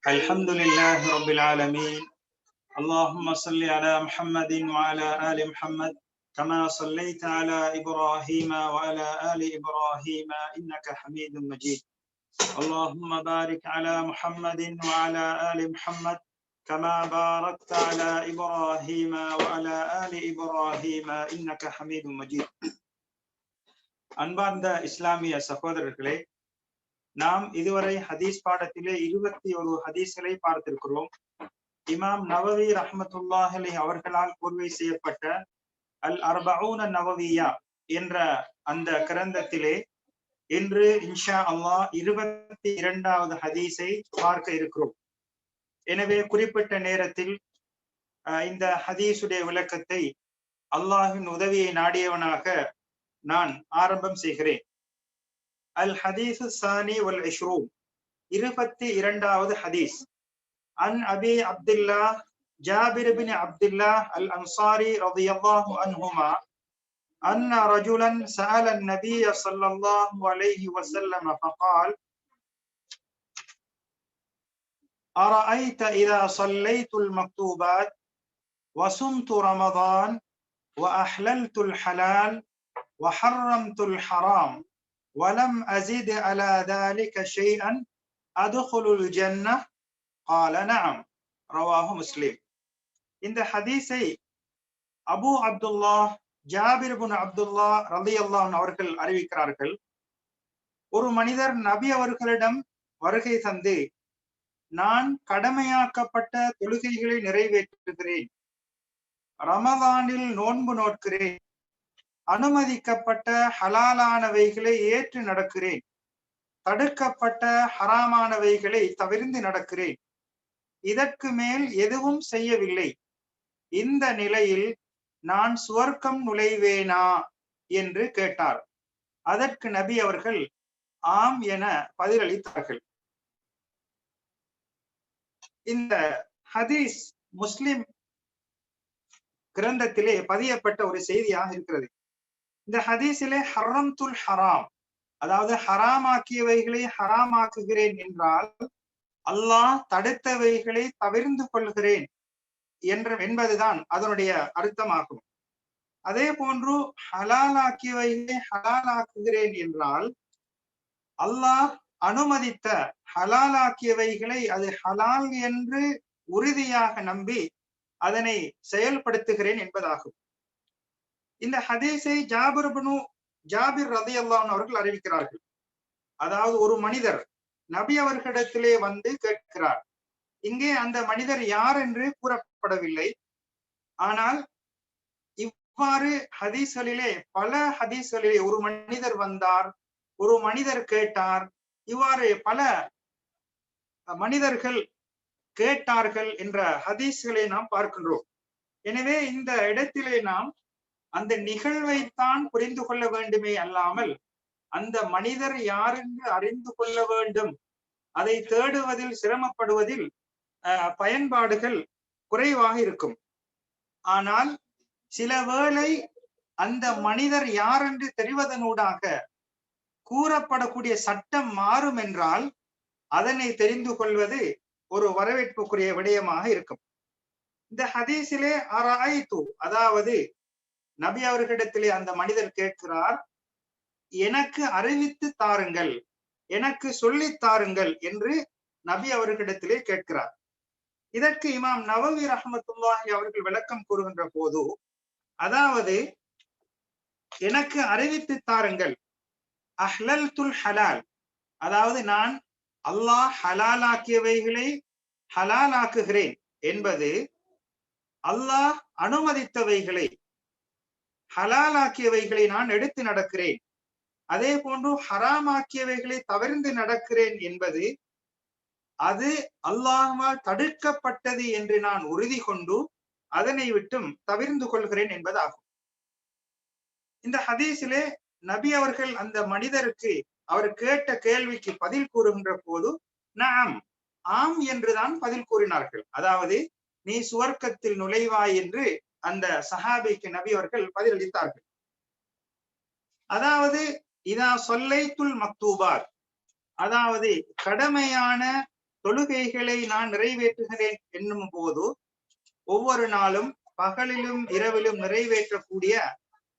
الحمد لله رب العالمين. اللهم صل على محمد وعلى آل محمد كما صليت على إبراهيم وعلى آل إبراهيم إنك حميد مجيد. اللهم بارك على محمد وعلى آل محمد كما باركت على إبراهيم وعلى آل إبراهيم إنك حميد مجيد. அன்பார்ந்த இஸ்லாமிய சகோதரர்களே, நாம் இதுவரை ஹதீஸ் பாடத்திலே 21 ஹதீஸ்களை பார்த்திருக்கிறோம். இமாம் நவவி ரஹ்மத்துல்லாஹி அலைஹி அவர்களால் கூர்வை செய்யப்பட்ட அல் அர்பஊன நவவியா என்ற அந்த கிரந்தத்திலே இன்று இன்ஷா அல்லாஹ் 22வது ஹதீஸை பார்க்க இருக்கிறோம். எனவே குறிப்பிட்ட நேரத்தில் இந்த ஹதீஸுடைய விளக்கத்தை அல்லாஹ்வின் உதவியை நாடியவனாக நான் ஆரம்பம் செய்கிறேன். அல் ஹதீஸ் சானி வல் இஷ்ரூன் 22வது ஹதீஸ். عن أبي عبد الله جابر بن عبد الله الأنصاري رضي الله عنهما أن رجلا سأل النبي صلى الله عليه وسلم فقال: أرأيت إذا صليت المكتوبات وصمت رمضان وأحللت الحلال وحرمت الحرام ولم أزد على ذلك شيئا أدخل الجنة؟ قال نعم. رواه مسلم. இந்த ஹதீஸை அபு அப்துல்லாஹ் ஜாபிர் இப்னு அப்துல்லாஹ் ரலியல்லாஹு அன்ஹு அவர்கள் அறிவிக்கிறார்கள். ஒரு மனிதர் நபி அவர்களிடம் வருகை தந்து, நான் கடமையாக்கப்பட்ட தொழுகைகளை நிறைவேற்றுகிறேன், ரமதானில் நோன்பு நோட்கிறேன், அனுமதிக்கப்பட்ட ஹலாலானவைகளை ஏற்று நடக்கிறேன், தடுக்கப்பட்ட ஹராமானவைகளை தவிர்த்து நடக்கிறேன், இதற்கு மேல் எதுவும் செய்யவில்லை, இந்த நிலையில் நான் சுவர்க்கம் நுழைவேனா என்று கேட்டார். அதற்கு நபி அவர்கள் ஆம் என பதிலளித்தார்கள். இந்த ஹதீஸ் முஸ்லிம் கிரந்தத்திலே பதியப்பட்ட ஒரு செய்தியாக இருக்கிறது. இந்த ஹதீஸிலே ஹர்ரம்துல் ஹராம், அதாவது ஹராமாக்கியவைகளை ஹராமாக்குகிறேன் என்றால் அல்லாஹ் தடுத்தவைகளை தவிர்ந்து கொள்கிறேன் என்பதுதான் அதனுடைய அர்த்தமாகும். அதே போன்று ஹலாலாக்கியவைகளை ஹலாலாக்குகிறேன் என்றால் அல்லாஹ் அனுமதித்த ஹலாலாக்கியவைகளை அது ஹலால் என்று உறுதியாக நம்பி அதனை செயல்படுத்துகிறேன் என்பதாகும். இந்த ஹதீஸை ஜாபிர் ரலியல்லாஹு அன்ஹு அவர்கள் அறிவிக்கிறார்கள். அதாவது ஒரு மனிதர் நபி அவர்களிடத்திலே வந்து கேட்கிறார். இங்கே அந்த மனிதர் யார் என்று கூறப்படவில்லை. ஆனால் இவ்வாறு ஹதீஸ்களிலே, பல ஹதீஸ்களிலே ஒரு மனிதர் வந்தார், ஒரு மனிதர் கேட்டார், இவ்வாறு பல மனிதர்கள் கேட்டார்கள் என்ற ஹதீஸ்களை நாம் பார்க்கின்றோம். எனவே இந்த இடத்திலே நாம் அந்த நிகழ்வைத்தான் புரிந்து கொள்ள வேண்டுமே அல்லாமல் அந்த மனிதர் யார் என்று அறிந்து கொள்ள வேண்டும், அதை தேடுவதில் சிரமப்படுவதில் பயன்பாடுகள் குறைவாக இருக்கும். ஆனால் சில வேளை அந்த மனிதர் யார் என்று தெரிவதனூடாக கூறப்படக்கூடிய சட்டம் மாறும் என்றால் அதனை தெரிந்து கொள்வது ஒரு வரவேற்புக்குரிய விடயமாக இருக்கும். இந்த ஹதீஸிலே அரஐது, அதாவது நபி அவர்களிடத்திலே அந்த மனிதர் கேட்கிறார், எனக்கு அறிவித்து தாருங்கள், எனக்கு சொல்லித் தாருங்கள் என்று நபி அவர்களிடத்திலே கேட்கிறார். இதற்கு இமாம் நவவி ரஹ்மத்துல்லாஹி அவர்கள் விளக்கம் கூறுகின்ற போது, அதாவது எனக்கு அறிவித்து தாருங்கள், அஹ்லல்துல் ஹலால், அதாவது நான் அல்லாஹ் ஹலாலாக்கியவைகளை ஹலாலாக்குகிறேன் என்பது, அல்லாஹ் அனுமதித்தவைகளை ஹலாலாக்கியவைகளை நான் எடுத்து நடக்கிறேன், அதே போன்று ஹராமாக்கியவைகளை தவிர்த்து நடக்கிறேன் என்பது அது அல்லாஹ்வால் தடுக்கப்பட்டது என்று நான் உறுதி கொண்டு அதனை விட்டும் தவிர்ந்து கொள்கிறேன் என்பதாகும். இந்த ஹதீஸிலே நபி அவர்கள் அந்த மனிதருக்கு அவர் கேட்ட கேள்விக்கு பதில் கூறுகின்ற போது நாம் ஆம் என்றுதான் பதில் கூறினார்கள். அதாவது நீ சுவர்க்கத்தில் நுழைவாய் என்று அந்த சஹாபிக்கு நபி அவர்கள் பதிலளித்தார்கள். அதாவது இதா சொல்லைத்துல் மக்தூபாத், அதாவது கடமையான தொழுகைகளை நான் நிறைவேற்றுகிறேன் என்னும் போது ஒவ்வொரு நாளும் பகலிலும் இரவிலும் நிறைவேற்றக்கூடிய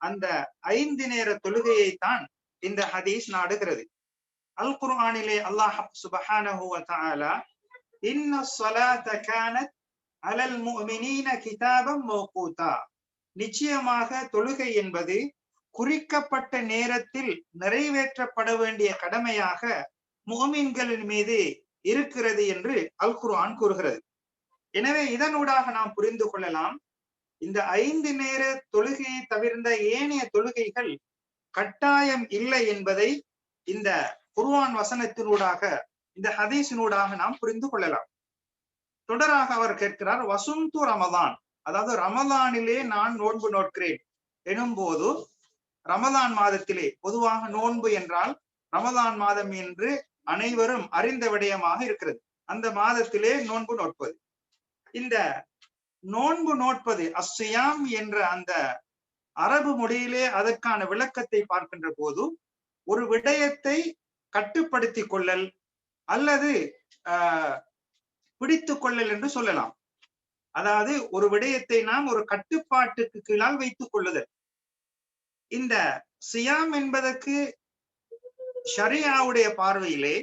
அந்த 5 நேர தொழுகையை தான் இந்த ஹதீஸ் நாடுகிறது. அல் குர்ஆனிலே அல்லாஹ் சுப்ஹானஹு வ தஆலா இன்னஸ் ஸலாத கானத் அலல் முஃமினீன கிதாபம் மௌகூதா, நிச்சயமாக தொழுகை என்பது குறிக்கப்பட்ட நேரத்தில் நிறைவேற்றப்பட வேண்டிய கடமையாக முஃமின்களின் மீது இருக்கிறது என்று அல் குர்ஆன் கூறுகிறது. எனவே இதனூடாக நாம் புரிந்து கொள்ளலாம், இந்த 5 நேர தொழுகையை தவிர்ந்த ஏனைய தொழுகைகள் கட்டாயம் இல்லை என்பதை இந்த குர்ஆன் வசனத்தினூடாக, இந்த ஹதீஸினூடாக நாம் புரிந்து கொள்ளலாம். தொடராக அவர் கேட்கிறார், வசும்து ரமதான், அதாவது ரமலானிலே நான் நோன்பு நோட்கிறேன் எனும் போது, ரமலான் மாதத்திலே பொதுவாக நோன்பு என்றால் ரமலான் மாதம் என்று அனைவரும் அறிந்த விடயமாக இருக்கிறது. அந்த மாதத்திலே நோன்பு நோட்பது, இந்த நோன்பு நோட்பது அஸ்ஸியாம் என்ற அந்த அரபு மொழியிலே அதற்கான விளக்கத்தை பார்க்கின்ற போது, ஒரு விடயத்தை கட்டுப்படுத்தி கொள்ளல் அல்லது பிடித்து கொள்ளல் என்று சொல்லலாம். அதாவது ஒரு விடயத்தை நாம் ஒரு கட்டுப்பாட்டுக்கு கீழால் வைத்துக் கொள்ளுதல். இந்த சியாம் என்பதற்கு ஷரியாவுடைய பார்வையிலே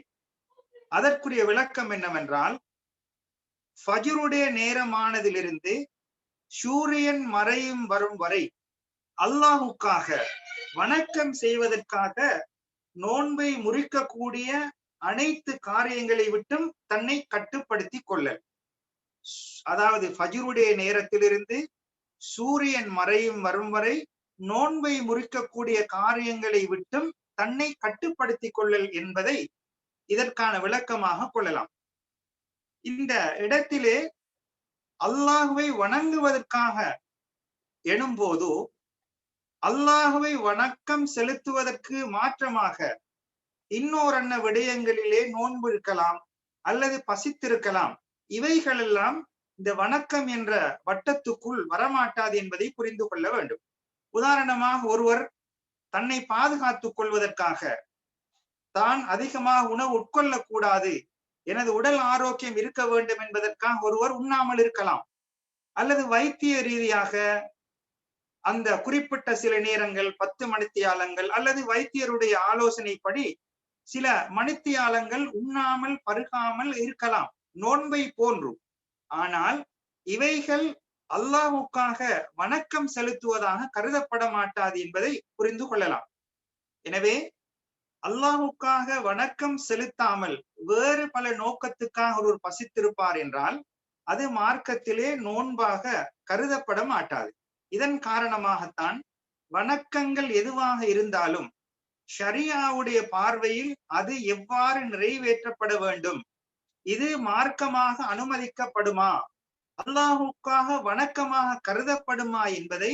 அதற்குரிய விளக்கம் என்னவென்றால், ஃபஜ்ருடைய நேரமானதிலிருந்து சூரியன் மறையும் வரும் வரை அல்லாஹுக்காக வணக்கம் செய்வதற்காக நோன்பை முறிக்கக்கூடிய அனைத்து காரியங்களை விட்டும் தன்னை கட்டுப்படுத்தி கொள்ளல். அதாவது ஃபஜ்ருடைய நேரத்திலிருந்து சூரியன் மறையும் வரும் வரை நோன்பை முறிக்கக்கூடிய காரியங்களை விட்டும் தன்னை கட்டுப்படுத்தி கொள்ளல் என்பதை இதற்கான விளக்கமாக கொள்ளலாம். இந்த இடத்திலே அல்லாஹுவை வணங்குவதற்காக எனும் போது, அல்லாஹுவை வணக்கம் செலுத்துவதற்கு மாற்றமாக இன்னோரன்ன விடயங்களிலே நோன்பு இருக்கலாம் அல்லது பசித்திருக்கலாம். இவைகளெல்லாம் இந்த வணக்கம் என்ற வட்டத்துக்குள் வரமாட்டாது என்பதை புரிந்து கொள்ள வேண்டும். உதாரணமாக, ஒருவர் தன்னை பாதுகாத்துக் கொள்வதற்காக தான் அதிகமாக உணவு உட்கொள்ளக்கூடாது, எனது உடல் ஆரோக்கியம் இருக்க வேண்டும் என்பதற்காக ஒருவர் உண்ணாமல் இருக்கலாம். அல்லது வைத்திய ரீதியாக அந்த குறிப்பிட்ட சில நேரங்கள் 10 மணித்தியாலங்கள் அல்லது வைத்தியருடைய ஆலோசனைப்படி சில மணித்தியாலங்கள் உண்ணாமல் பருகாமல் இருக்கலாம், நோன்பை போன்று. ஆனால் இவைகள் அல்லாஹுக்காக வணக்கம் செலுத்துவதாக கருதப்பட மாட்டாது என்பதை புரிந்து கொள்ளலாம். எனவே அல்லாஹுக்காக வணக்கம் செலுத்தாமல் வேறு பல நோக்கத்துக்காக ஒருவர் பசித்திருப்பார் என்றால் அது மார்க்கத்திலே நோன்பாக கருதப்பட மாட்டாது. இதன் காரணமாகத்தான் வணக்கங்கள் எதுவாக இருந்தாலும் ஷரியாவுடைய பார்வையில் அது எவ்வாறு நிறைவேற்றப்பட வேண்டும், இது மார்க்கமாக அனுமதிக்கப்படுமா, அல்லாஹுக்காக வணக்கமாக கருதப்படுமா என்பதை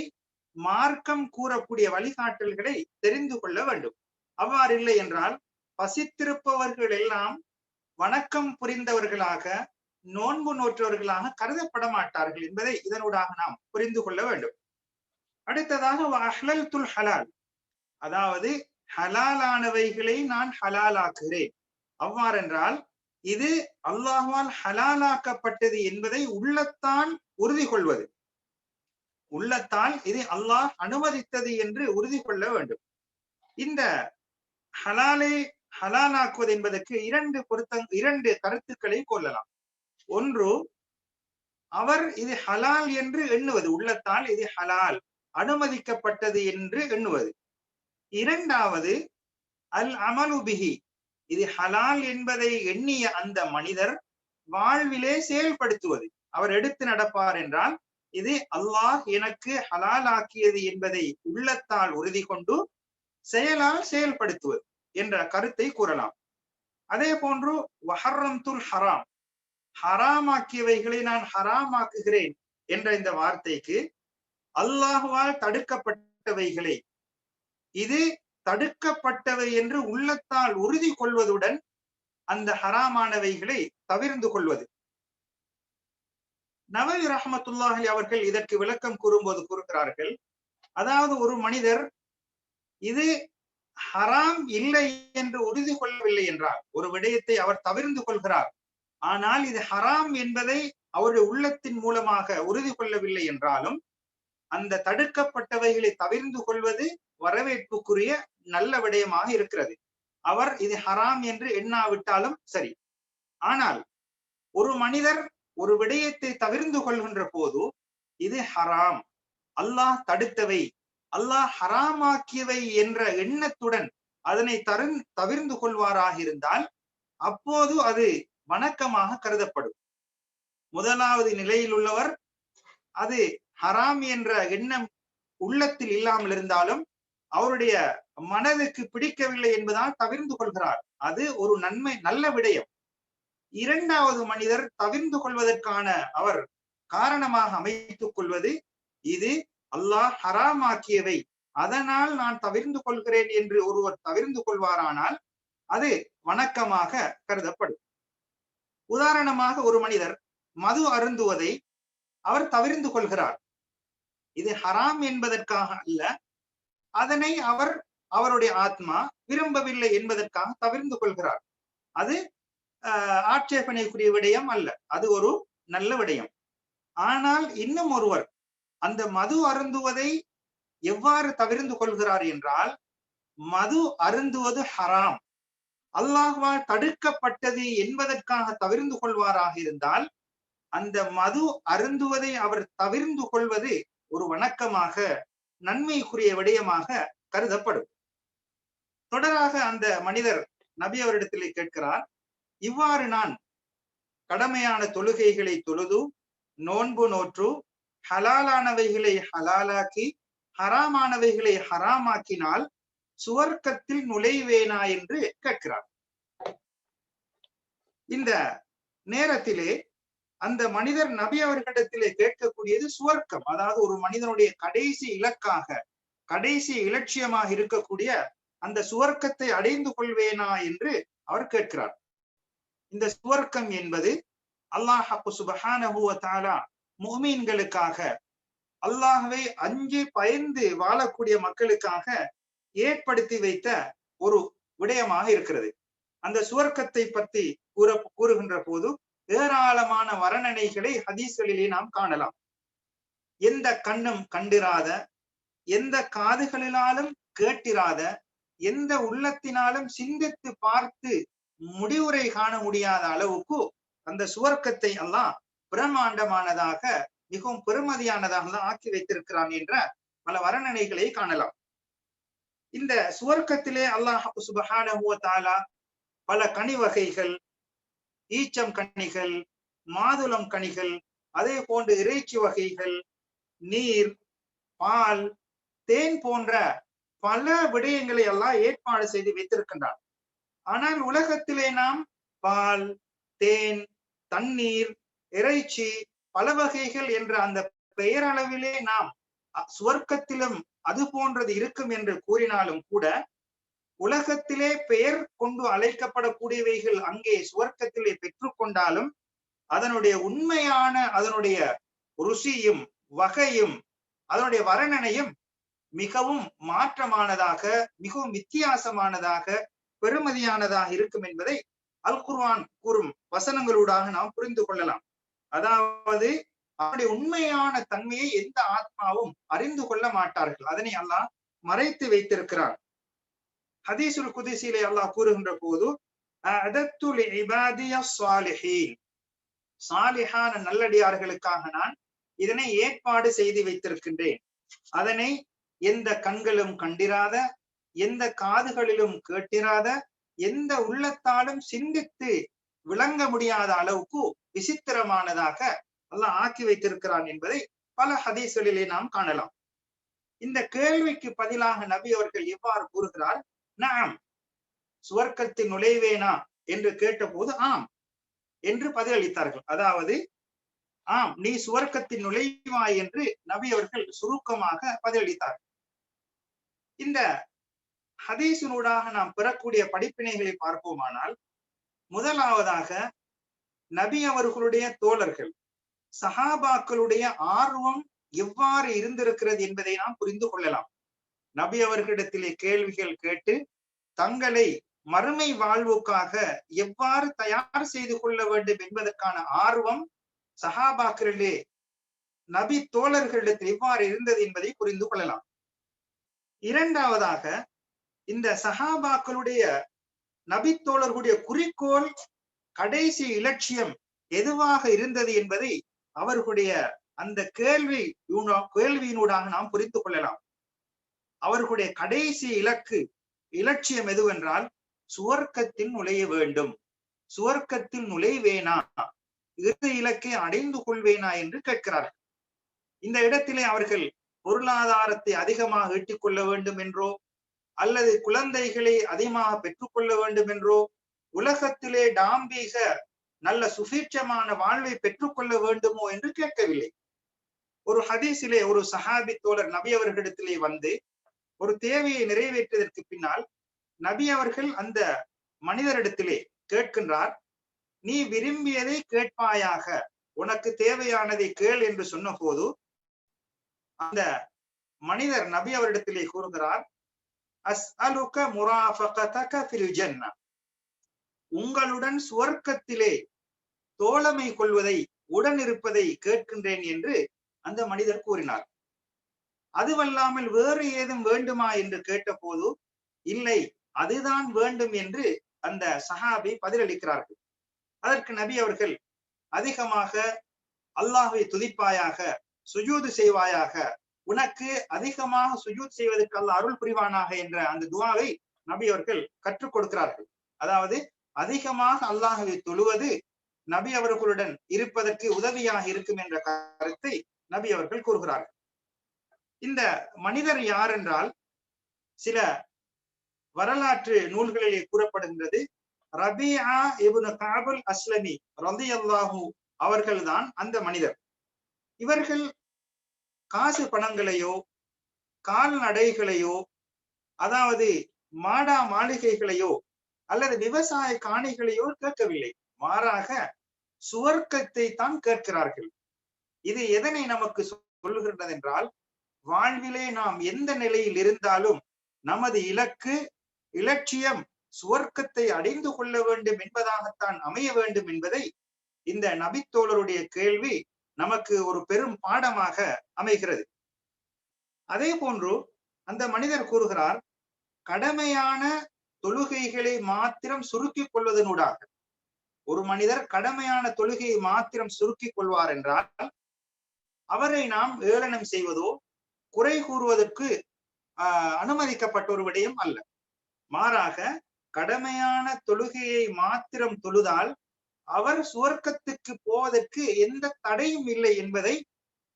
மார்க்கம் கூறக்கூடிய வழிகாட்டல்களை தெரிந்து கொள்ள வேண்டும். அவ்வாறு இல்லை என்றால் பசித்திருப்பவர்கள் எல்லாம் வணக்கம் புரிந்தவர்களாக நோன்பு நோற்றவர்களாக கருதப்பட மாட்டார்கள் என்பதை இதனூடாக நாம் புரிந்து கொள்ள வேண்டும். அடுத்ததாக அஹ்லல்துல் ஹலால், அதாவது ஹலாலானவைகளை நான் ஹலாலாக்குகிறேன். அவ்வாறென்றால் இது அல்லாஹ்வால் ஹலாலாக்கப்பட்டது என்பதை உள்ளத்தால் உறுதி கொள்வது, உள்ளத்தால் இது அல்லாஹ் அனுமதித்தது என்று உறுதி கொள்ள வேண்டும். இந்த ஹலாலை ஹலாலாக்குவது என்பதற்கு இரண்டு கருத்துக்களை கொள்ளலாம். ஒன்று, அவர் இது ஹலால் என்று எண்ணுவது, உள்ளத்தால் இது ஹலால் அனுமதிக்கப்பட்டது என்று எண்ணுவது. இரண்டாவது, அல் அமலு பிஹி, இது ஹலால் என்பதை எண்ணிய அந்த மனிதர் வாழ்விலே செயல்படுத்துவது. அவர் எடுத்து நடப்பார் என்றால் இது அல்லாஹ் எனக்கு ஹலால் ஆக்கியது என்பதை உள்ளத்தால் உறுதி கொண்டு செயலால் செயல்படுத்துவது என்ற கருத்தை கூறலாம். அதே போன்று வஹர்ரம்துல் ஹராம், ஹராமாக்கியவைகளை நான் ஹராமாக்குகிறேன் என்ற இந்த வார்த்தைக்கு அல்லாஹ்வால் தடுக்கப்பட்டவைகளை இது தடுக்கப்பட்டவை என்று உள்ளத்தால் உறுதி கொள்வதுடன் அந்த ஹராமானவைகளை தவிர்ந்து கொள்வது. நவவி ரஹ்மத்துல்லாஹி அவர்கள் இதற்கு விளக்கம் கூறும்போது கூறுகிறார்கள், அதாவது ஒரு மனிதர் இது ஹராம் இல்லை என்று உறுதி கொள்ளவில்லை என்றால், ஒரு விடயத்தை அவர் தவிர்ந்து கொள்கிறார், ஆனால் இது ஹராம் என்பதை அவருடைய உள்ளத்தின் மூலமாக உறுதி கொள்ளவில்லை என்றாலும் அந்த தடுக்கப்பட்டவைகளை தவிர்ந்து கொள்வது வரவேற்புக்குரிய நல்ல விடயமாக இருக்கிறது. அவர் இது ஹராம் என்று எண்ணாவிட்டாலும் சரி. ஆனால் ஒரு மனிதர் ஒரு விடயத்தை தவிர்ந்து கொள்கின்ற போது இது ஹராம், அல்லாஹ் தடுத்தவை, அல்லாஹ் ஹராமாக்கியவை என்ற எண்ணத்துடன் அதனை தவிர்ந்து கொள்வாராக இருந்தால் அப்போது அது வணக்கமாக கருதப்படும். முதலாவது நிலையில் உள்ளவர் அது ஹராம் என்ற எண்ணம் உள்ளத்தில் இல்லாமல் இருந்தாலும் அவருடைய மனதுக்கு பிடிக்கவில்லை என்பதால் தவிர்ந்து கொள்கிறார். அது ஒரு நல்ல விடயம். இரண்டாவது மனிதர் தவிர்ந்து கொள்வதற்கான அவர் காரணமாக அமைத்துக் கொள்வது இது அல்லாஹ் ஹராமாக்கியவை, அதனால் நான் தவிர்ந்து கொள்கிறேன் என்று ஒருவர் தவிர்ந்து கொள்வாரானால் அது வணக்கமாக கருதப்படும். உதாரணமாக ஒரு மனிதர் மது அருந்துவதை அவர் தவிர்ந்து கொள்கிறார். இது ஹராம் என்பதற்காக அல்ல, அதனை அவருடைய ஆத்மா விரும்பவில்லை என்பதற்காக தவிர்ந்து கொள்கிறார். அது ஆட்சேபனைக்குரிய விடயம் அல்ல, அது ஒரு நல்ல விடயம். ஆனால் இன்னும் ஒருவர் அந்த மது அருந்துவதை எவ்வாறு தவிர்ந்து கொள்கிறார் என்றால், மது அருந்துவது ஹராம், அல்லாஹ்வால் தடுக்கப்பட்டது என்பதற்காக தவிர்ந்து கொள்வாராக இருந்தால் அந்த மது அருந்துவதை அவர் தவிர்ந்து கொள்வது ஒரு வணக்கமாக நன்மைக்குரிய விடயமாக கருதப்படும். தொடராக அந்த மனிதர் நபி அவரிடத்திலே கேட்கிறார், இவ்வாறு நான் கடமையான தொழுகைகளை தொழுது நோன்பு நோற்று ஹலாலானவைகளை ஹலாலாக்கி ஹராமானவைகளை ஹராமாக்கினால் சுவர்க்கத்தில் நுழைவேனா என்று கேட்கிறார். இந்த நேரத்திலே அந்த மனிதர் நபி அவர்களிடத்திலே கேட்கக்கூடியது சுவர்க்கம், அதாவது ஒரு மனிதனுடைய கடைசி இலக்காக கடைசி இலட்சியமாக இருக்கக்கூடிய அந்த சுவர்க்கத்தை அடைந்து கொள்வேனா என்று அவர் கேட்கிறார். இந்த சுவர்க்கம் என்பது அல்லாஹ் சுப்ஹானஹு வ தஆலா முஃமின்களுக்காக, அல்லாஹ்வை அஞ்சி பயந்து வாழக்கூடிய மக்களுக்காக ஏற்படுத்தி வைத்த ஒரு விடயமாக இருக்கிறது. அந்த சுவர்க்கத்தை பற்றி கூறுகின்ற போது ஏராளமான வர்ணனைகளை ஹதீஸ்களிலே நாம் காணலாம். எந்த கண்ணும் கண்டிராத, எந்த காதுகளினாலும் கேட்டிராத, எந்த உள்ளத்தினாலும் சிந்தித்து பார்த்து முடிவுரை காண முடியாத அளவுக்கு அந்த சுவர்க்கத்தை அல்லாஹ் பிரம்மாண்டமானதாக மிகவும் பெருமதியானதாக ஆக்கி வைத்திருக்கிறான் என்ற பல வர்ணனைகளை காணலாம். இந்த சுவர்க்கத்திலே அல்லாஹ் சுப்ஹானஹு வ தஆலா பல கனி வகைகள், ஈச்சம் கனிகள், மாதுளம் கனிகள், அதே போன்று இறைச்சி வகைகள், நீர், பால், தேன் போன்ற பல விடயங்களை எல்லாம் ஏற்பாடு செய்து வைத்திருக்கின்றார். ஆனால் உலகத்திலே நாம் பால், தேன், தண்ணீர், இறைச்சி, பல வகைகள் என்ற அந்த பெயரளவிலே நாம் சுவர்க்கத்திலும் அது போன்றது இருக்கும் என்று கூறினாலும் கூட உலகத்திலே பெயர் கொண்டு அழைக்கப்படக்கூடியவைகள் அங்கே சுவர்க்கத்திலே பெற்றுக்கொண்டாலும் அதனுடைய உண்மையான அதனுடைய ருசியும் வகையும் அதனுடைய வர்ணனையும் மிகவும் மாற்றமானதாக, மிகவும் வித்தியாசமானதாக, பெருமதியானதாக இருக்கும் என்பதை அல் குர்ஆன் கூறும் வசனங்களூடாக நாம் புரிந்து கொள்ளலாம். அதாவது அவருடைய உண்மையான தன்மையை எந்த ஆத்மாவும் அறிந்து கொள்ள மாட்டார்கள், அதனை அல்லாஹ் மறைத்து வைத்திருக்கிறார். ஹதீசுல் குதிசிலே அல்லாஹ் கூறுகின்ற போது அஅதத்து லிஇபாதிய ஸாலிஹீன், சாலிஹான நல்லடியார்களுக்காக நான் இதனை ஏற்பாடு செய்து வைத்திருக்கின்றேன். அதனை எந்த கண்களும் கண்டிராத, எந்த காதுகளிலும் கேட்டிராத, எந்த உள்ளத்தாலும் சிந்தித்து விளங்க முடியாத அளவுக்கு விசித்திரமானதாக அல்லாஹ் ஆக்கி வைத்திருக்கிறான் என்பதை பல ஹதீஸ்களிலே நாம் காணலாம். இந்த கேள்விக்கு பதிலாக நபி அவர்கள் எவ்வாறு கூறுகிறார்? நாம் சுவர்க்கத்தில் நுழைவேனா என்று கேட்டபோது ஆம் என்று பதிலளித்தார்கள். அதாவது ஆம், நீ சுவர்க்கத்தில் நுழைவாய் என்று நபி அவர்கள் சுருக்கமாக பதிலளித்தார்கள். இந்த ஹதீஸினூடாக நாம் பெறக்கூடிய படிப்பினைகளை பார்ப்போமானால், முதலாவதாக நபி அவர்களுடைய தோழர்கள் சஹாபாக்களுடைய ஆர்வம் எவ்வாறு இருந்திருக்கிறது என்பதை நாம் புரிந்து கொள்ளலாம். நபி அவர்களிடத்திலே கேள்விகள் கேட்டு தங்களை மறுமை வாழ்வுக்காக எவ்வாறு தயார் செய்து கொள்ள வேண்டும் என்பதற்கான ஆர்வம் சஹாபாக்களிலே நபி தோழர்களிடத்தில் எவ்வாறு இருந்தது என்பதை புரிந்து கொள்ளலாம். இரண்டாவதாக, இந்த சஹாபாக்களுடைய நபி தோழர்களுடைய குறிக்கோள், கடைசி இலட்சியம் எதுவாக இருந்தது என்பதை அவர்களுடைய அந்த கேள்வியினூடாக நாம் புரிந்து கொள்ளலாம். அவர்களுடைய கடைசி இலட்சியம் எதுவென்றால் சுவர்க்கத்தில் நுழைய வேண்டும், சுவர்க்கத்தில் நுழைவேனா, இறுதி இலக்கை அடைந்து கொள்வேனா என்று கேட்கிறார்கள். இந்த இடத்திலே அவர்கள் பொருளாதாரத்தை அதிகமாக ஈட்டிக் கொள்ள வேண்டும் என்றோ, அல்லது குழந்தைகளை அதிகமாக பெற்றுக்கொள்ள வேண்டும் என்றோ, உலகத்திலே டாம்பீக நல்ல சுபீட்சமான வாழ்வை பெற்றுக்கொள்ள வேண்டுமோ என்று கேட்கவில்லை. ஒரு ஹதீஸிலே ஒரு சஹாபி தோழர் நபி அவர்களிடத்திலே வந்து ஒரு தேவையை நிறைவேற்றியதற்கு பின்னால் நபி அவர்கள் அந்த மனிதரிடத்திலே கேட்கின்றார், நீ விரும்பியதை கேட்பாயாக, உனக்கு தேவையானதை கேள் என்று சொன்ன போது அந்த மனிதர் நபி அவரிடத்திலே கூறுகிறார், அஸ்அலுக முராஃபகதக ஃபில் ஜன்னah, உங்களுடன் சுவர்க்கத்திலே தோழமை கொள்வதை, உடன் இருப்பதை கேட்கின்றேன் என்று அந்த மனிதர் கூறினார். அதுவல்லாமல் வேறு ஏதும் வேண்டுமா என்று கேட்ட போது, இல்லை, அதுதான் வேண்டும் என்று அந்த சஹாபி பதிலளிக்கிறார்கள். அதற்கு நபி அவர்கள் அதிகமாக அல்லாஹ்வை துதிப்பாயாக, சுஜூது செய்வாயாக, உனக்கு அதிகமாக சுஜூத் செய்வதற்கு அல்லாஹ் அருள் புரிவானாக என்ற அந்த துஆவை நபி அவர்கள் கற்றுக் கொடுக்கிறார்கள். அதாவது அதிகமாக அல்லாஹ்வை தொழுவது நபி அவர்களுடன் இருப்பதற்கு உதவியாக இருக்கும் என்ற கருத்தை நபி அவர்கள் கூறுகிறார்கள். இந்த மனிதர் யார் என்றால், சில வரலாற்று நூல்களிலே கூறப்படுகின்றது, ரபிஆ இப்னு கஅபுல் அஸ்லமி ரலியல்லாஹு அவர்கள்தான் அந்த மனிதர். இவர்கள் காசு பணங்களையோ, கால்நடைகளையோ, அதாவது மாடா மாளிகைகளையோ அல்லது விவசாய காணிகளையோ கேட்கவில்லை, மாறாக சுவர்க்கத்தை தான் கேட்கிறார்கள். இது எதனை நமக்கு சொல்லுகின்றது என்றால், வாழ்விலே நாம் எந்த நிலையில் இருந்தாலும் நமது இலட்சியம் சுவர்க்கத்தை அடைந்து கொள்ள வேண்டும் என்பதாகத்தான் அமைய வேண்டும் என்பதை இந்த நபித்தோழருடைய கேள்வி நமக்கு ஒரு பெரும் பாடமாக அமைகிறது. அதே போன்று அந்த மனிதர் கூறுகிறார், கடமையான தொழுகைகளை மாத்திரம் சுருக்கிக் கொள்வதனூடாக, ஒரு மனிதர் கடமையான தொழுகையை மாத்திரம் சுருக்கிக் கொள்வார் என்றால் அவரை நாம் ஏளனம் செய்வதோ குறை கூறுவதற்கு அனுமதிக்கப்பட்ட ஒரு விடயம் அல்ல. மாறாக கடமையான தொழுகையை மாத்திரம் தொழுதால் அவர் சுவர்க்கத்துக்கு போவதற்கு எந்த தடையும் இல்லை என்பதை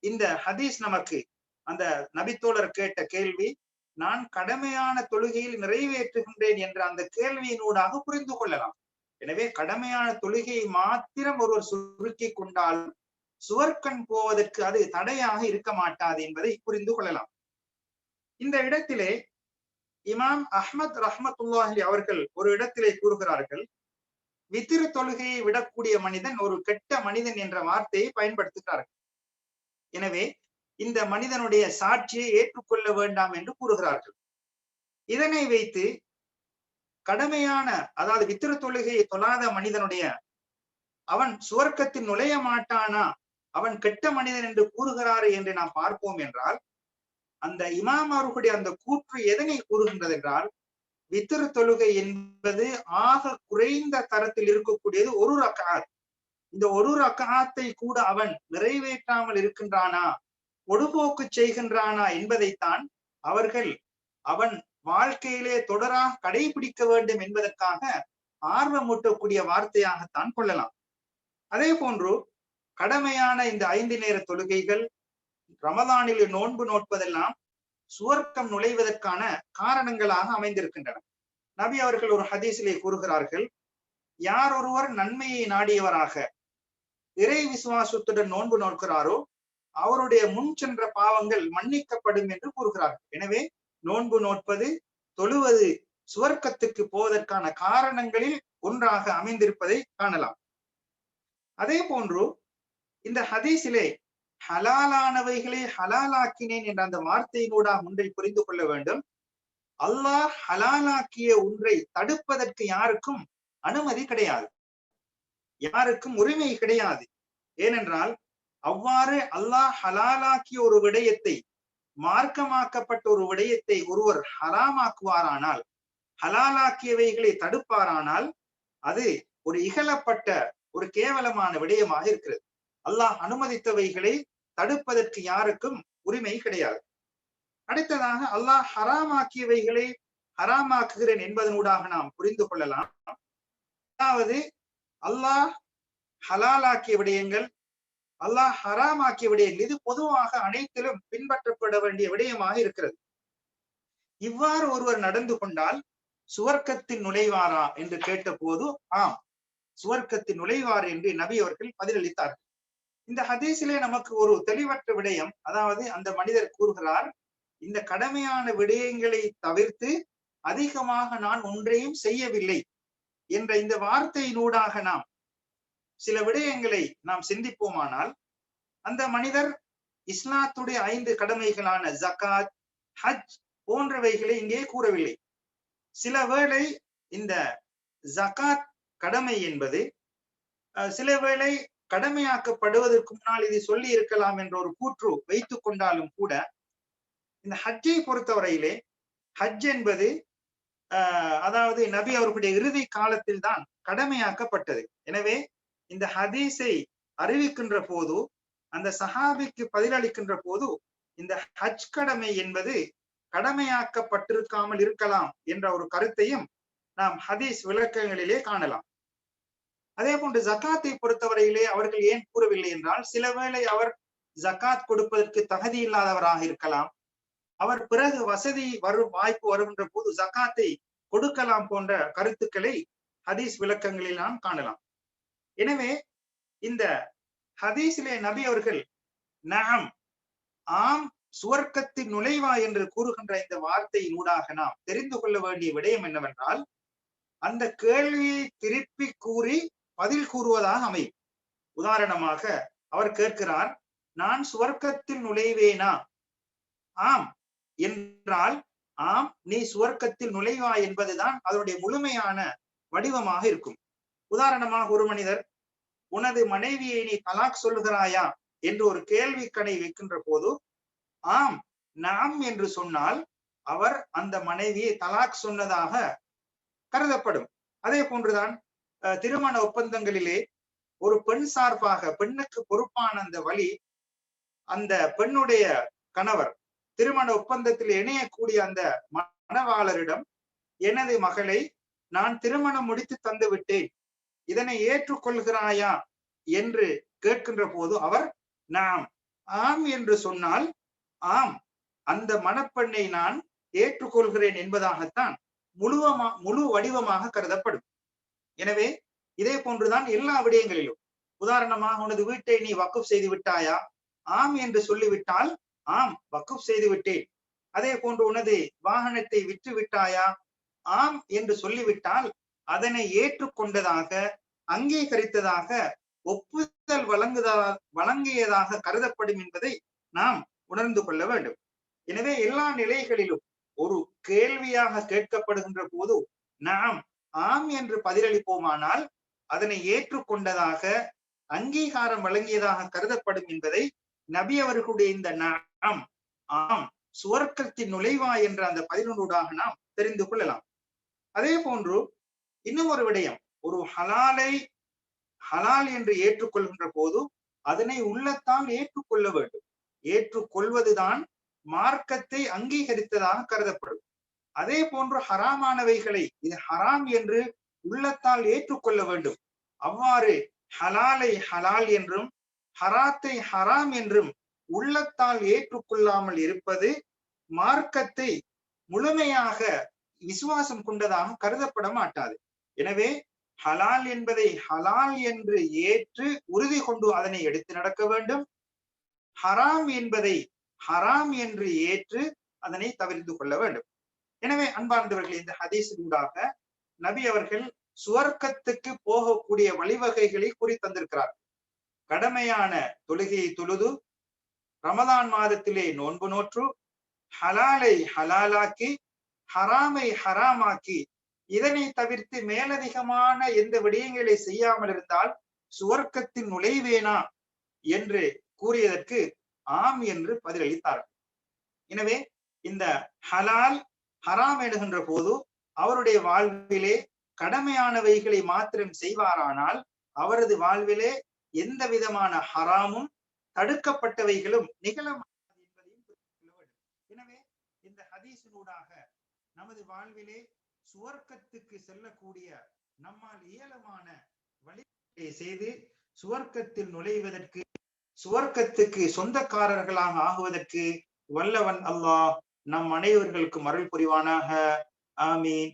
இந்த ஹதீஸ் நமக்கு, அந்த நபித்தோழர் கேட்ட கேள்வி, நான் கடமையான தொழுகையில் நிறைவேற்றுகின்றேன் என்ற அந்த கேள்வியினூடாக புரிந்து கொள்ளலாம். எனவே கடமையான தொழுகையை மாத்திரம் ஒருவர் சுருக்கி கொண்டால் சுவர்க்கம் போவதற்கு அது தடையாக இருக்க மாட்டாது என்பதை புரிந்து கொள்ளலாம். இந்த இடத்திலே இமாம் அஹ்மத் ரஹ்மத்துல்லாஹி அவர்கள் ஒரு இடத்திலே கூறுகிறார்கள், வித்திரு தொழுகையை விடக்கூடிய மனிதன் ஒரு கெட்ட மனிதன் என்ற வார்த்தையை பயன்படுத்துகிறார்கள். எனவே இந்த மனிதனுடைய சாட்சியை ஏற்றுக்கொள்ள வேண்டாம் என்று கூறுகிறார்கள். இதனை வைத்து கடமையான, அதாவது வித்திரு தொழுகையை தொழாத மனிதனுடைய அவன் சுவர்க்கத்தில் நுழைய மாட்டானா, அவன் கெட்ட மனிதன் என்று கூறுகிறாரு என்று நாம் பார்ப்போம் என்றால், அந்த இமாம் அவர்களுடைய அந்த கூற்று எதனை கூறுகின்றது என்றால், வித்திரு தொழுகை என்பது ஆக குறைந்த தரத்தில் இருக்கக்கூடியது ஒரு ரக்அத். இந்த ஒரு ரக்அத்தை கூட அவன் நிறைவேற்றாமல் இருக்கின்றானா, பொடுபோக்கு செய்கின்றானா என்பதைத்தான் அவர்கள் அவன் வாழ்க்கையிலே தொடராக கடைபிடிக்க வேண்டும் என்பதற்காக ஆர்வமூட்டக்கூடிய வார்த்தையாகத்தான் கொள்ளலாம். அதே போன்று கடமையான இந்த 5 நேர தொழுகைகள், ரமலானில் நோன்பு நோட்பதெல்லாம் சுவர்க்கம் நுழைவதற்கான காரணங்களாக அமைந்திருக்கின்றன. நபி அவர்கள் ஒரு ஹதீஸிலே கூறுகிறார்கள், யார் ஒருவர் நன்மையை நாடியவராக இறை விசுவாசத்துடன் நோன்பு நோக்கிறாரோ அவருடைய முன் சென்ற பாவங்கள் மன்னிக்கப்படும் என்று கூறுகிறார்கள். எனவே நோன்பு நோட்பது, தொழுவது சுவர்க்கத்துக்கு போவதற்கான காரணங்களில் ஒன்றாக அமைந்திருப்பதை காணலாம். அதே போன்று இந்த ஹதீஸிலே ஹலாலானவைகளை ஹலாலாக்கினேன் என்ற அந்த வார்த்தையினூடாக ஒன்றை புரிந்து கொள்ள வேண்டும். அல்லாஹ் ஹலாலாக்கிய ஒன்றை தடுப்பதற்கு யாருக்கும் அனுமதி கிடையாது, யாருக்கும் உரிமை கிடையாது. ஏனென்றால் அவ்வாறு அல்லாஹ் ஹலாலாக்கிய ஒரு விடயத்தை, மார்க்கமாக்கப்பட்ட ஒரு விடயத்தை ஒருவர் ஹராமாக்குவாரானால், ஹலாலாக்கியவைகளை தடுப்பாரானால் அது ஒரு இகழப்பட்ட ஒரு கேவலமான விடயமாக இருக்கிறது. அல்லாஹ் அனுமதித்தவைகளை தடுப்பதற்கு யாருக்கும் உரிமை கிடையாது. அடுத்ததாக அல்லாஹ் ஹராமாக்கியவைகளை ஹராமாக்குகிறேன் என்பதனூடாக நாம் புரிந்து கொள்ளலாம். அதாவது அல்லாஹ் ஹலாலாக்கிய விடயங்கள், அல்லாஹ் ஹராமாக்கிய விடயங்கள், இது பொதுவாக அனைத்திலும் பின்பற்றப்பட வேண்டிய விடயமாக இருக்கிறது. இவ்வாறு ஒருவர் நடந்து கொண்டால் சுவர்க்கத்தில் நுழைவாரா என்று கேட்ட போது ஆம், சுவர்க்கத்தில் நுழைவார் என்று நபி அவர்கள் பதிலளித்தார்கள். இந்த ஹதீஸிலே நமக்கு ஒரு தெளிவற்ற விடயம், அதாவது அந்த மனிதர் கூறுகிறார், இந்த கடமையான விடயங்களை தவிர்த்து அதிகமாக நான் ஒன்றையும் செய்யவில்லை என்ற இந்த வார்த்தையினூடாக நாம் சில விடயங்களை நாம் சிந்திப்போமானால், அந்த மனிதர் இஸ்லாத்துடைய 5 கடமைகளான ஜகாத், ஹஜ் போன்றவைகளை இங்கே கூறவில்லை. சில வேளை இந்த ஜகாத் கடமை என்பது சில வேளை கடமையாக்கப்படுவதற்கு முன்னால் இது சொல்லி இருக்கலாம் என்ற ஒரு கூற்று வைத்துக் கொண்டாலும் கூட, இந்த ஹஜ்ஜை பொறுத்தவரையிலே ஹஜ் என்பது அதாவது நபி அவர்களுடைய இறுதி காலத்தில் தான் கடமையாக்கப்பட்டது. எனவே இந்த ஹதீஸை அறிவிக்கின்ற போது, அந்த சஹாபிக்கு பதிலளிக்கின்ற போது, இந்த ஹஜ் கடமை என்பது கடமையாக்கப்பட்டிருக்காமல் இருக்கலாம் என்ற ஒரு கருத்தையும் நாம் ஹதீஸ் விளக்கங்களிலே காணலாம். அதே போன்று ஜகாத்தை பொறுத்தவரையிலே அவர்கள் ஏன் கூறவில்லை என்றால், சில வேளை அவர் ஜகாத் கொடுப்பதற்கு தகுதி இல்லாதவராக இருக்கலாம், அவர் பிறகு வசதி வாய்ப்பு வருகின்ற போது ஜகாத்தை கொடுக்கலாம் போன்ற கருத்துக்களை ஹதீஸ் விளக்கங்களில் நாம் காணலாம். எனவே இந்த ஹதீஸிலே நபி அவர்கள் நஅம், ஆம், சுவர்க்கத்தின் நுழைவா என்று கூறுகின்ற இந்த வார்த்தையின் ஊடாக நாம் தெரிந்து கொள்ள வேண்டிய விடயம் என்னவென்றால், அந்த கேள்வியை திருப்பி கூறி பதில் கூறுவதாக அமையும். உதாரணமாக அவர் கேட்கிறார், நான் சுவர்க்கத்தில் நுழைவேனா? ஆம் என்றால் ஆம், நீ சுவர்க்கத்தில் நுழைவாய் என்பதுதான் அதனுடைய முழுமையான வடிவமாக இருக்கும். உதாரணமாக ஒரு மனிதர், உனது மனைவியை நீ தலாக் சொல்லுகிறாயா என்று ஒரு கேள்வி கணை வைக்கின்ற போது ஆம் நாம் என்று சொன்னால் அவர் அந்த மனைவியை தலாக் சொன்னதாக கருதப்படும். அதே போன்றுதான் திருமண ஒப்பந்தங்களிலே ஒரு பெண் சார்பாக பெண்ணுக்கு பொறுப்பான அந்த வழி, அந்த பெண்ணுடைய கணவர் திருமண ஒப்பந்தத்தில் இணையக்கூடிய அந்த மணவாளரிடம், எனது மகளை நான் திருமணம் முடித்து தந்து விட்டேன், இதனை ஏற்றுக்கொள்கிறாயா என்று கேட்கின்ற போது அவர் நாம் ஆம் என்று சொன்னால் ஆம், அந்த மணப்பெண்ணை நான் ஏற்றுக்கொள்கிறேன் என்பதாகத்தான் முழு வடிவமாக கருதப்படும். எனவே இதே போன்றுதான் எல்லா விடயங்களிலும். உதாரணமாக உனது வீட்டை நீ வக்குப் செய்து விட்டாயா? ஆம் என்று சொல்லிவிட்டால் ஆம், வக்குப் செய்து விட்டேன். அதே போன்று உனது வாகனத்தை விற்று விட்டாயா? ஆம் என்று சொல்லிவிட்டால் அதனை ஏற்றுக்கொண்டதாக, அங்கீகரித்ததாக, ஒப்புதல் வழங்கியதாக கருதப்படும் என்பதை நாம் உணர்ந்து கொள்ள வேண்டும். எனவே எல்லா நிலைகளிலும் ஒரு கேள்வியாக கேட்கப்படுகின்ற போது நாம் ஆம் என்று பதிலளிப்போமானால் அதனை ஏற்றுக்கொண்டதாக, அங்கீகாரம் வழங்கியதாக கருதப்படும் என்பதை நபி அவர்களுடைய இந்த நாம் ஆம், சுவர்க்கத்தின் நுழைவா என்ற அந்த பதினொன்றாக நாம் தெரிந்து கொள்ளலாம். அதே போன்று இன்னும் ஒரு விடயம், ஒரு ஹலால் என்று ஏற்றுக்கொள்கின்ற போது அதனை உள்ளத்தால் ஏற்றுக்கொள்ள வேண்டும். ஏற்றுக்கொள்வதுதான் மார்க்கத்தை அங்கீகரித்ததாக கருதப்படும். அதே போன்று ஹராமானவைகளை இது ஹராம் என்று உள்ளத்தால் ஏற்றுக்கொள்ள வேண்டும். அவ்வாறு ஹலாலை ஹலால் என்றும் ஹராத்தை ஹராம் என்றும் உள்ளத்தால் ஏற்றுக்கொள்ளாமல் இருப்பது மார்க்கத்தை முழுமையாக விசுவாசம் கொண்டதாக கருதப்பட மாட்டாது. எனவே ஹலால் என்பதை ஹலால் என்று ஏற்று உறுதி கொண்டு அதனை எடுத்து நடக்க வேண்டும். ஹராம் என்பதை ஹராம் என்று ஏற்று அதனை தவிர்த்து கொள்ள வேண்டும். எனவே அன்பார்ந்தவர்கள், இந்த ஹதீஸினூடாக நபி அவர்கள் சுவர்க்கத்துக்கு போகக்கூடிய வழிவகைகளை கூறி தந்திருக்கிறார். கடமையான தொழுகையை தொழுது, ரமதான் மாதத்திலே நோன்பு நோற்று, ஹலாலை ஹலாலாக்கி, ஹராமை ஹராமாக்கி இதனை தவிர்த்து மேலதிகமான எந்த விடயங்களை செய்யாமல் இருந்தால் சுவர்க்கத்தின் நுழைவேனா என்று கூறியதற்கு ஆம் என்று பதிலளித்தார்கள். எனவே இந்த ஹலால் ஹராம் என்கின்ற போது அவருடைய வாழ்விலே கடமையானவைகளை மாத்திரம் செய்வாரானால் அவரது வாழ்விலே எந்த விதமான ஹராமும் தடுக்கப்பட்டவைகளும் நிகழமாட்டாது என்பதையும் புரிந்து கொள்ள வேண்டும். எனவே இந்த ஹதீஸினூடாக நமது வாழ்விலே சுவர்க்கத்துக்கு செல்லக்கூடிய நம்மால் இயலுமான வழிகளை செய்து சுவர்க்கத்தில் நுழைவதற்கு, சுவர்க்கத்துக்கு சொந்தக்காரர்களாக ஆகுவதற்கு வல்லவன் அல்லாஹ் நம் அனைவர்களுக்கும் அருள் புரிவானாக. ஆமீன்.